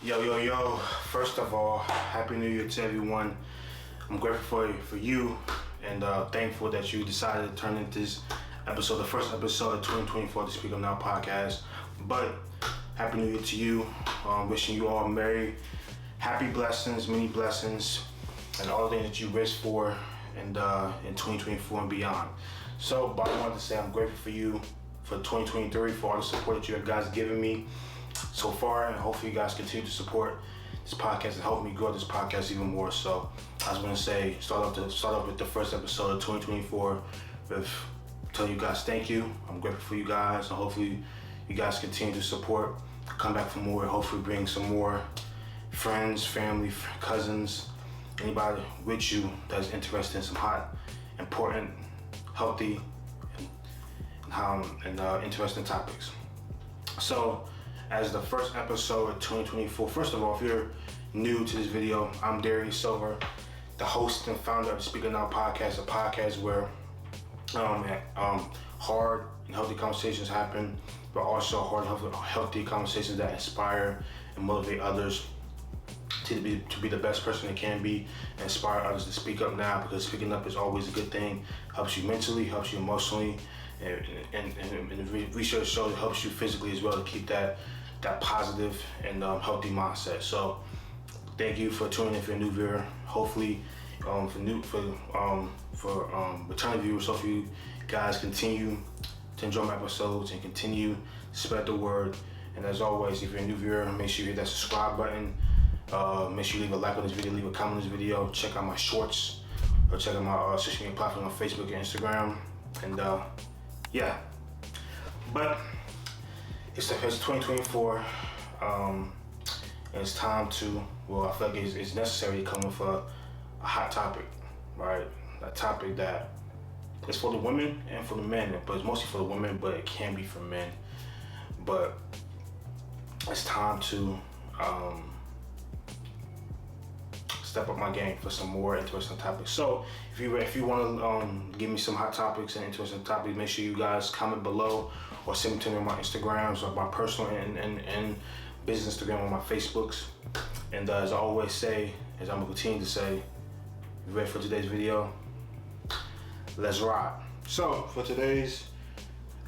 Yo. First of all, Happy New Year to everyone. I'm grateful for you and thankful that you decided to turn into this episode, the first episode of 2024 to Speak Up Now podcast. But Happy New Year to you. Wishing you all merry, happy blessings, many blessings, and all the things that you wish for and in 2024 and beyond. So, but I wanted to say I'm grateful for you for 2023, for all the support that you guys given me so far, and hopefully you guys continue to support this podcast and help me grow this podcast even more. So I was going to say, start off with the first episode of 2024 with telling you guys thank you. I'm grateful for you guys, and hopefully you guys continue to support, come back for more, hopefully bring some more friends, family, cousins, anybody with you that's interested in some hot, important, healthy, and interesting topics. So, as the first episode of 2024, first of all, if you're new to this video, I'm Darius Silver, the host and founder of Speak Up Now podcast, a podcast where hard and healthy conversations happen, but also hard, healthy conversations that inspire and motivate others to be the best person they can be, and inspire others to speak up now, because speaking up is always a good thing. Helps you mentally, helps you emotionally, and research shows it helps you physically as well to keep that positive and healthy mindset. So thank you for tuning in. If you're a new viewer, hopefully for returning viewers, hopefully you guys continue to enjoy my episodes and continue to spread the word. And as always, if you're a new viewer, make sure you hit that subscribe button. Make sure you leave a like on this video, leave a comment on this video, check out my shorts, or check out my social media platforms on Facebook and Instagram. And yeah, but it's 2024, and it's time to, I feel like it's necessary to come with a hot topic, right? A topic that is for the women and for the men, but it's mostly for the women, but it can be for men. But it's time to step up my game for some more interesting topics. So if you want to give me some hot topics and interesting topics, make sure you guys comment below or send them to me on my Instagrams or my personal and business Instagram on my Facebooks. And as I always say, as I'm gonna continue to say, you ready for today's video? Let's ride. So for today's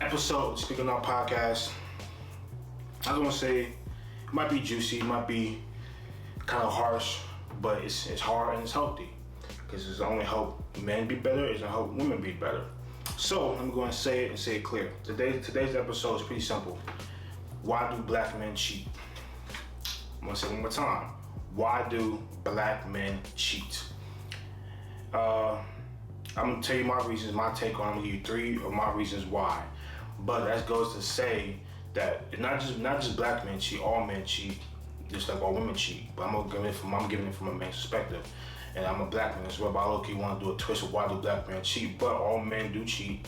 episode, Speak Up Now podcast, I was gonna say it might be juicy, it might be kind of harsh, but it's hard and it's healthy, because it's only help men be better, it's gonna help women be better. So I'm going to say it and say it clear. Today's episode is pretty simple. Why do black men cheat? I'm gonna say it one more time. Why do black men cheat? I'm gonna tell you my reasons, my take on it. I'm gonna give you 3 of my reasons why. But that goes to say that it's not just black men cheat, all men cheat, just like all women cheat. But I'm giving it from a man's perspective, and I'm a black man as well. But I low-key want to do a twist of why do black men cheat, but all men do cheat.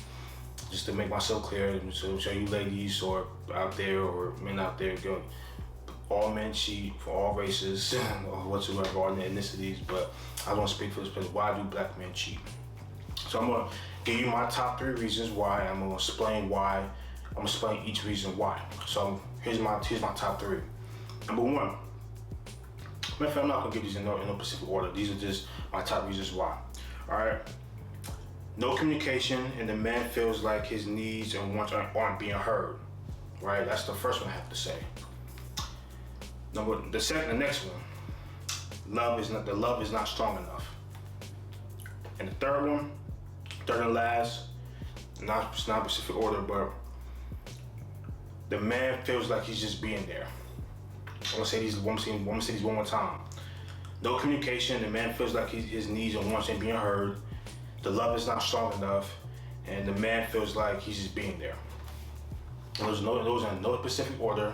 Just to make myself clear, to show you ladies or out there or men out there, go, all men cheat for all races or whatsoever, all ethnicities. But I don't speak for this place. Why do black men cheat? So I'm gonna give you my top 3 reasons why. I'm gonna explain why. I'm gonna explain each reason why. So here's my top 3. Number 1. I'm not gonna give these in no specific order. These are just my top reasons why. All right. No communication, and the man feels like his needs and wants aren't being heard. Right. That's the first one I have to say. The next one. The love is not strong enough. And the third and last, not specific order, but the man feels like he's just being there. I'm gonna say these one more time. No communication, the man feels like his needs and wants ain't being heard. The love is not strong enough, and the man feels like he's just being there. Those are in no specific order,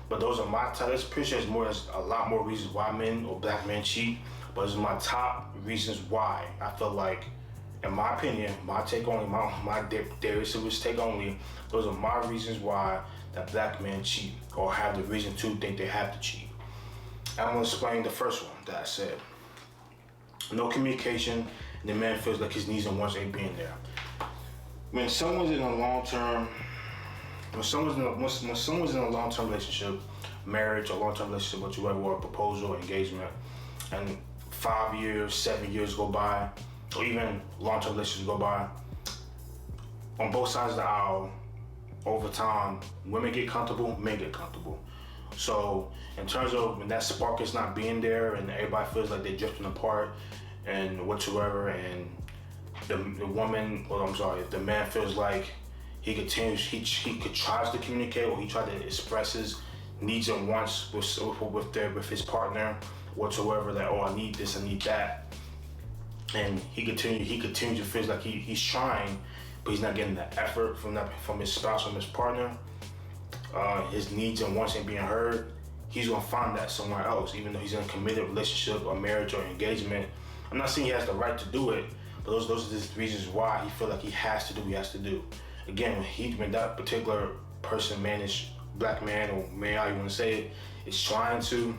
but those are my top. Let's appreciate there's a lot more reasons why men or black men cheat, but those are my top reasons why I feel like, in my opinion, my take only, my Darius Silver's take only, those are my reasons why that black men cheat or have the reason to think they have to cheat. I'm gonna explain the first one that I said. No communication, and the man feels like his needs and wants ain't being there. When someone's in a long-term relationship marriage or long-term relationship whatsoever, or a proposal or engagement, and 5 years, 7 years go by, or even long-term relationships go by, on both sides of the aisle, over time, women get comfortable, men get comfortable. So in terms of when that spark is not being there and everybody feels like they're drifting apart and whatsoever, and the woman, well, I'm sorry, if the man feels like he continues, he tries to communicate, or he tries to express his needs and wants with his partner whatsoever, that, oh, I need this, I need that, and he continues to feel like he's trying, but he's not getting that effort from his spouse, from his partner. His needs and wants ain't being heard. He's gonna find that somewhere else, even though he's in a committed relationship or marriage or engagement. I'm not saying he has the right to do it, but those are the reasons why he feel like he has to do. Again, when that particular person, black man or man, how you want to say it, is trying to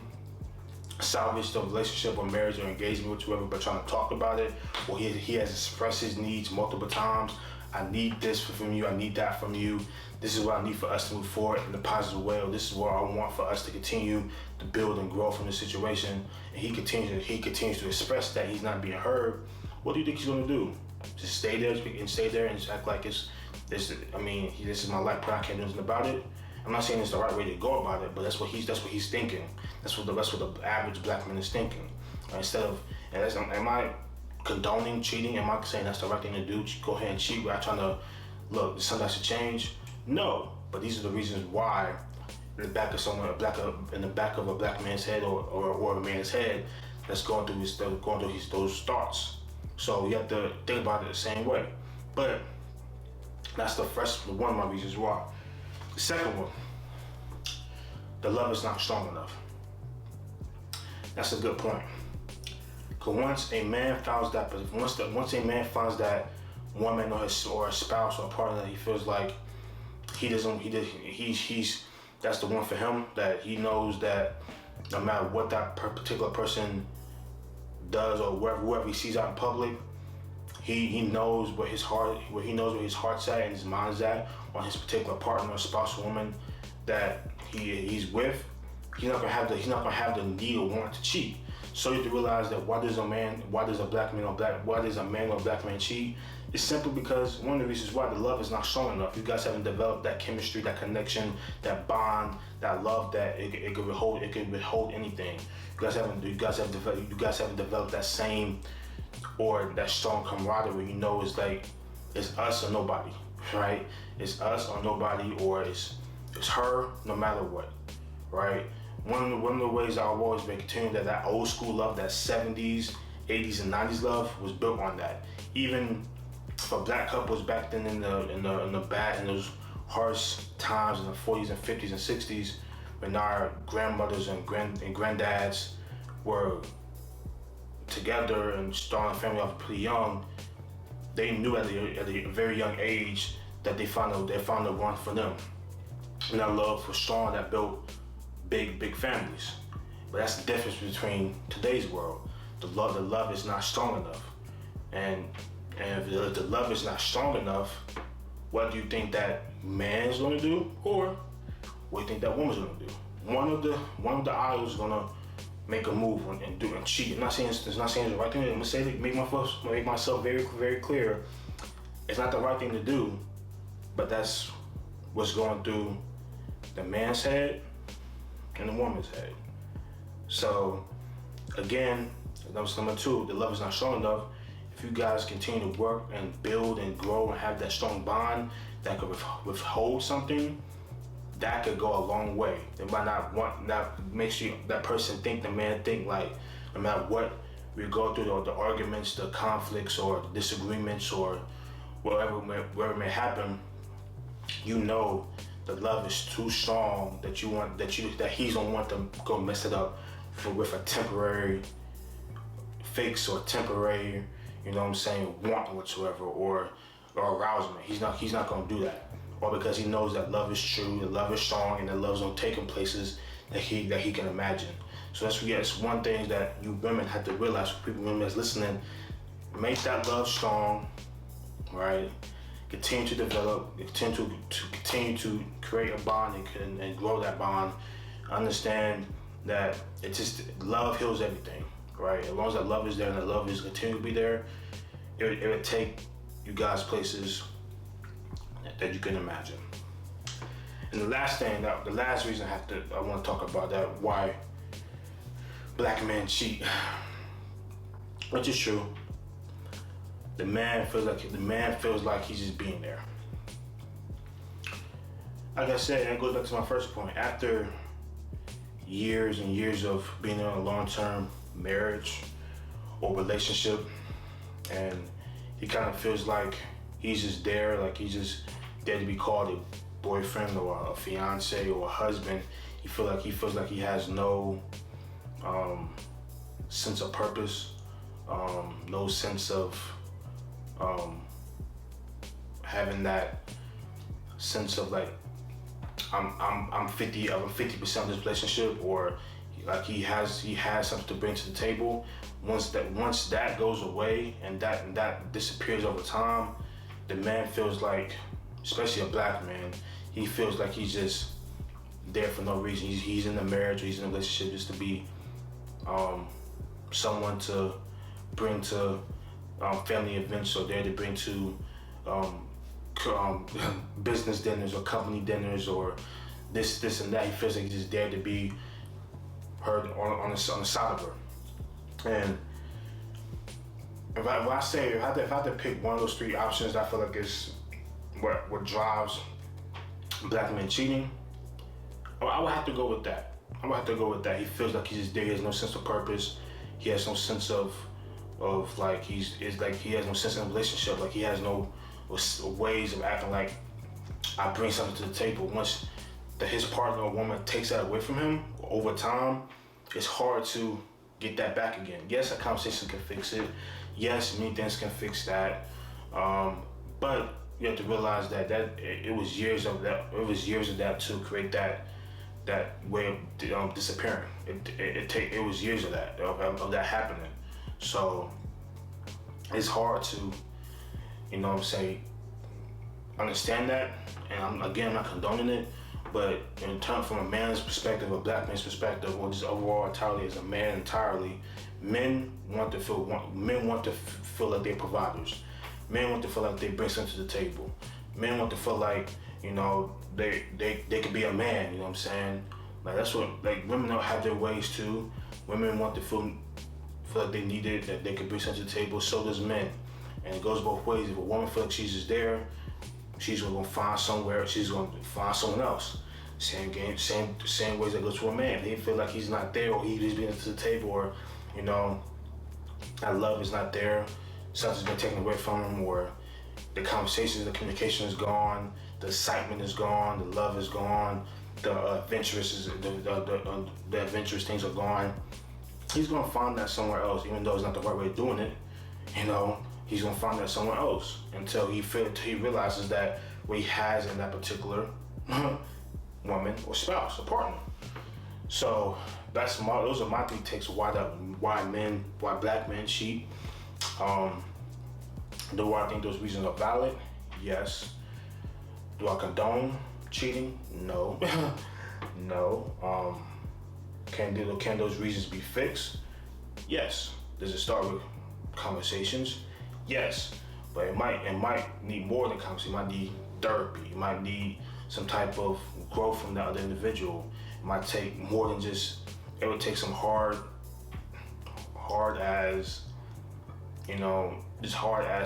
salvage the relationship or marriage or engagement with whoever, but trying to talk about it, or he has expressed his needs multiple times. I need this from you, I need that from you. This is what I need for us to move forward in a positive way, or this is what I want for us to continue to build and grow from this situation. And he continues to express that he's not being heard. What do you think he's gonna do? Just stay there and just act like this is my life, but I can't do anything about it? I'm not saying it's the right way to go about it, but that's what he's thinking. That's what the average black man is thinking. Am I condoning cheating? Am I saying that's the right thing to do? Go ahead and cheat without trying to look, something has to change? No, but these are the reasons why in the back of a black man's head or a man's head that's going through those thoughts. So you have to think about it the same way. But that's the first one of my reasons why. The second one, the love is not strong enough. That's a good point. Because once a man finds that woman or a spouse or a partner that he feels like that's the one for him, that he knows that no matter what that particular person does or whoever he sees out in public, he knows where his heart's at and his mind's at on his particular partner or spouse or woman that he's with. He's not gonna have the need or want to cheat. So you have to realize that why does a man or a black man cheat? It's simply because one of the reasons why the love is not strong enough. You guys haven't developed that chemistry, that connection, that bond, that love that it could withhold anything. You guys haven't developed that same or that strong camaraderie. You know, it's like it's us or nobody, right? It's us or nobody, or it's her no matter what, right? One of the ways I've always been continuing that old school love, that 70s, 80s, and 90s love was built on that. Even for black couples back then in those harsh times in the 40s and 50s and 60s, when our grandmothers and granddads were together and starting a family off pretty young, they knew at a very young age that they found the one for them. And that love was strong, that built big families. But that's the difference between today's world. The love is not strong enough. And if the love is not strong enough, what do you think that man is gonna do? Or what do you think that woman's gonna do? One of the idols is gonna make a move and cheat. I'm not saying it's the right thing. I'm gonna make myself very, very clear. It's not the right thing to do, but that's what's going through the man's head and the woman's head. So again, that was number two. The love is not strong enough. If you guys continue to work and build and grow and have that strong bond that could withhold something, that could go a long way. They might not makes that person think, the man think, like no matter what we go through, the arguments, the conflicts, or the disagreements, or wherever it may happen, you know the love is too strong that he's gonna want to go mess it up with a temporary fix or temporary, you know what I'm saying, want whatsoever, or arousement. He's not gonna do that. Or because he knows that love is true, that love is strong, and that love's gonna take him places that he can imagine. So that's one thing that you women have to realize, women that's listening, make that love strong, right? Continue to develop, continue to create a bond and grow that bond Understand that it's just love heals everything, right? As long as that love is there and that love is continue to be there, it would take you guys places that you can imagine. And the last reason I want to talk about that why black men cheat, which is true. The man feels like he's just being there. Like I said, and it goes back to my first point. After years and years of being in a long-term marriage or relationship, and he kind of feels like he's just there, like he's just there to be called a boyfriend or a fiance or a husband. He feels like he has no sense of purpose, no sense of having that sense of like I'm 50% of this relationship, or like he has something to bring to the table. Once that goes away and that disappears over time, the man feels like, especially a black man, he feels like he's just there for no reason. He's in a marriage or he's in a relationship just to be someone to bring to family events, or there to bring to business dinners or company dinners or this and that. He feels like he's just there to be heard on the side of her. And if I had to pick one of those three options, I feel like is what drives black men cheating, I would have to go with that. He feels like he's just there. He has no sense of purpose. He has no sense of like he has no sense of relationship. Like he has no ways of acting like I bring something to the table. Once his partner or woman takes that away from him over time, it's hard to get that back again. Yes, a conversation can fix it. Yes, many things can fix that. But you have to realize that it was years of that. It was years of that to create that way of disappearing. It was years of that happening. So it's hard to, understand that. And I'm not condoning it, but in terms from a man's perspective, a black man's perspective, or just overall entirely as a man entirely, men want to feel like they're providers. Men want to feel like they bring something to the table. Men want to feel like, they could be a man, you know what I'm saying? Like that's what, like women don't have their ways too. Women want to feel like they need it, that they could bring something to the table, so does men. And it goes both ways. If a woman feels like she's just there, she's gonna find somewhere, she's gonna find someone else. Same ways that goes to a man. He feel like he's not there, or he just brings it to the table, or, that love is not there, something's been taken away from him, or the conversations, the communication is gone, the excitement is gone, the love is gone, the adventurous things are gone. He's gonna find that somewhere else, even though it's not the right way of doing it. He's gonna find that somewhere else until he realizes that what he has in that particular woman or spouse or partner. So those are my three takes why black men cheat. Do I think those reasons are valid? Yes. Do I condone cheating? No. No. Can those reasons be fixed? Yes. Does it start with conversations? Yes. But it might need more than conversation. It might need therapy. It might need some type of growth from the other individual. It might take more than just, it would take some hard as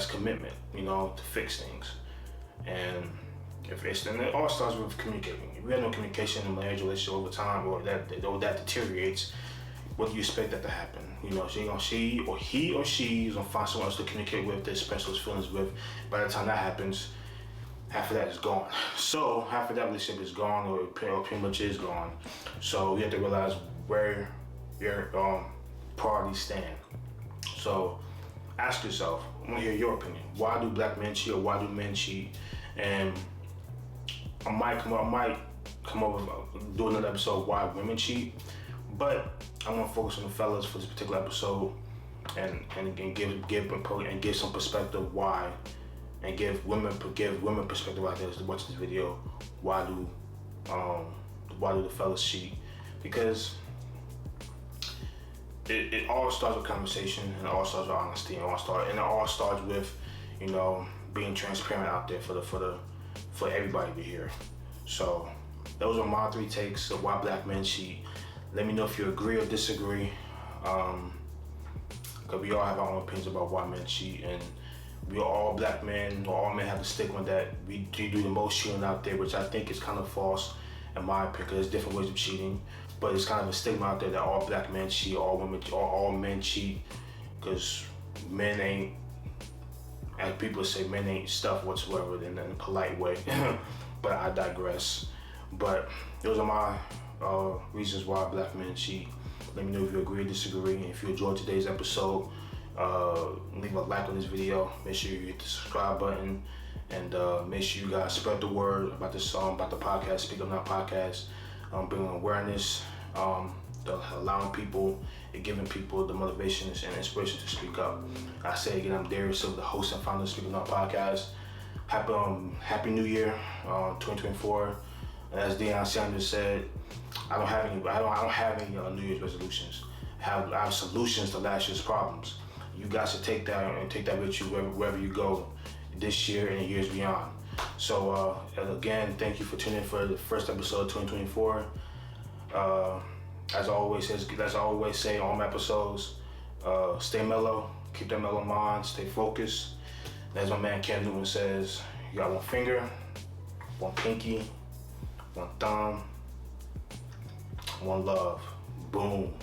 commitment, to fix things. And and it all starts with communicating. If we have no communication in a marriage relationship over time, or that deteriorates, what do you expect that to happen? He or she is gonna find someone else to communicate with, to express those feelings with. By the time that happens, half of that is gone. So half of that relationship is gone, or pretty much is gone. So you have to realize where your priorities stand. So ask yourself, I want to hear your opinion. Why do black men cheat, or why do men cheat? And I might come up with do another episode why women cheat, but I want to focus on the fellas for this particular episode, and give some perspective why, and give women perspective out there to watch this video. Why do the fellas cheat? because it all starts with conversation, and it all starts with honesty, and it all starts with, you know, being transparent out there for everybody to hear. So those are my 3 takes of why black men cheat. Let me know if you agree or disagree, because we all have our own opinions about why men cheat, and we are all black men, or all men have the stigma that we do the most cheating out there, which I think is kind of false in my opinion, because there's different ways of cheating. But it's kind of a stigma out there that all black men cheat, all women, or all men cheat, because men ain't, as people say, men ain't stuff whatsoever in a polite way. But I digress. But those are my reasons why black men cheat. Let me know if you agree or disagree. And if you enjoyed today's episode, leave a like on this video. Make sure you hit the subscribe button, and make sure you guys spread the word about this song, about the podcast, Speak Up Now podcast. Bringing awareness, allowing people and giving people the motivation and inspiration to speak up. I say again, I'm Darius Silver, the host and founder of Speak Up Now podcast. Happy New Year, 2024. And as Deion Sanders said, I don't have any New Year's resolutions. I have solutions to last year's problems. You guys should take that with you wherever you go this year and the years beyond. So again, thank you for tuning in for the first episode of 2024. As I always say on my episodes, stay mellow, keep that mellow mind, stay focused. As my man Ken Newton says, you got one finger, one pinky, one thumb, one love. Boom.